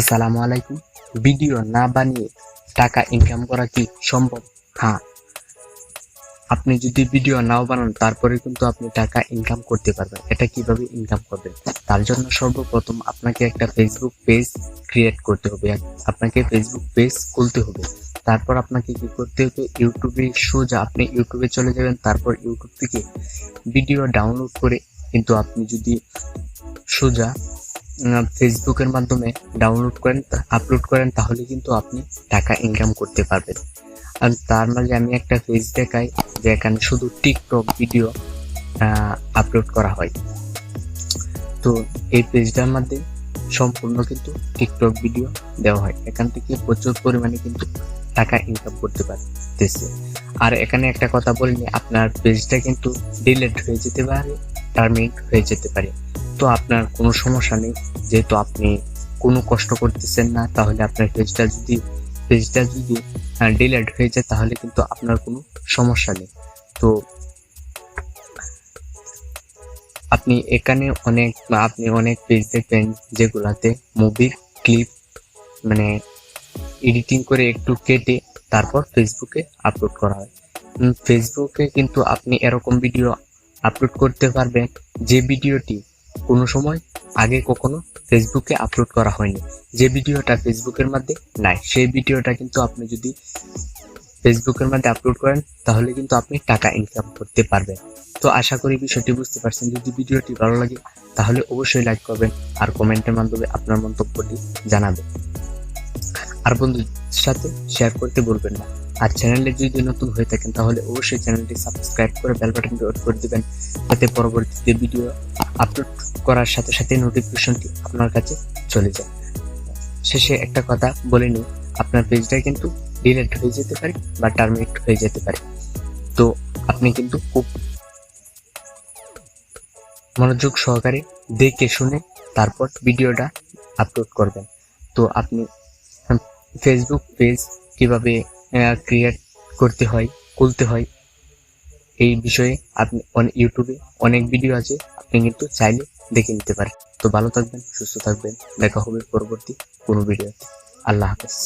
আসসালামু আলাইকুম। ভিডিও না বানিয়ে টাকা ইনকাম করা কি সম্ভব? হ্যাঁ, আপনি যদি ভিডিও নাও বানান তারপরে কিন্তু আপনি টাকা ইনকাম করতে পারবেন। এটা কিভাবে ইনকাম করবেন? তার জন্য সর্বপ্রথম আপনাকে একটা ফেসবুক পেজ ক্রিয়েট করতে হবে। আপনাকে ফেসবুক পেজ খুলতে হবে। তারপর আপনাকে কি করতে হবে? ইউটিউবে সোজা আপনি ইউটিউবে চলে যাবেন। তারপর ইউটিউব থেকে ভিডিও ডাউনলোড করে কিন্তু আপনি যদি সোজা ফেসবুকের মাধ্যমে ডাউনলোড করেন, আপলোড করেন, তাহলে কিন্তু আপনি টাকা ইনকাম করতে পারবেন। আর তার মাঝে আমি একটা পেজ দেখাই যেখানে শুধু টিকটক ভিডিও আপলোড করা হয়। তো এই পেজটার মধ্যে সম্পূর্ণ কিন্তু টিকটক ভিডিও দেওয়া হয়। এখান থেকে প্রচুর পরিমাণে কিন্তু টাকা ইনকাম করতে পারতেছে। আর এখানে একটা কথা বলিনি, আপনার পেজটা কিন্তু ডিলিট হয়ে যেতে পারে, টার্মিনেট হয়ে যেতে পারে। তো আপনার কোনো সমস্যা নেই, যেহেতু আপনি কোনো কষ্ট করতেছেন না। তাহলে আপনার পেজটা যদি ডিলিট হয়ে যায় তাহলে কিন্তু আপনার কোনো সমস্যা নেই। তো আপনি এখানে অনেক পেজ দেখবেন যেগুলাতে মুভির ক্লিপ মানে এডিটিং করে একটু কেটে তারপর ফেসবুকে আপলোড করা হয়। ফেসবুকে কিন্তু আপনি এরকম ভিডিও আপলোড করতে পারবেন যে ভিডিওটি কোনো সময় আগে কখনো ফেসবুকে আপলোড করা হয়নি। যে ভিডিওটা ফেসবুকের মধ্যে নাই, সেই ভিডিওটা কিন্তু আপনি যদি ফেসবুকের মধ্যে আপলোড করেন তাহলে কিন্তু আপনি টাকা ইনকাম করতে পারবেন। তো আশা করি বিষয়টি বুঝতে পারছেন। যদি ভিডিওটি ভালো লাগে তাহলে অবশ্যই লাইক করবেন আর কমেন্টের মাধ্যমে আপনার মন্তব্যটি জানাবেন। আর বন্ধুদের সাথে শেয়ার করতে ভুলবেন না। আর চ্যানেলে যদি নতুন হয়ে থাকেন তাহলে অবশ্যই চ্যানেলটি সাবস্ক্রাইব করে বেল বাটনটি অন করে দিবেন, যাতে পরবর্তীতে ভিডিও আপলোড করার সাথে সাথে নোটিফিকেশনটি আপনার কাছে চলে যায়। শেষে একটা কথা বলে নিই, আপনার পেজটা কিন্তু ডিলিট হয়ে যেতে পারে বা টার্মিনেট হয়ে যেতে পারে। তো আপনি কিন্তু খুব মনোযোগ সহকারে দেখে শুনে তারপর ভিডিওটা আপলোড করবেন। তো আপনি ফেসবুক পেজ কিভাবে ক্রিয়েট করতে হয়, খুলতে হয়, এই বিষয়ে আপনি ইউটিউবে অনেক ভিডিও আছে, আপনি কিন্তু চাইলে দেখে নিতে পারেন। তো ভালো থাকবেন, সুস্থ থাকবেন, দেখা হবে পরবর্তী কোনো ভিডিওতে। আল্লাহ হাফেজ।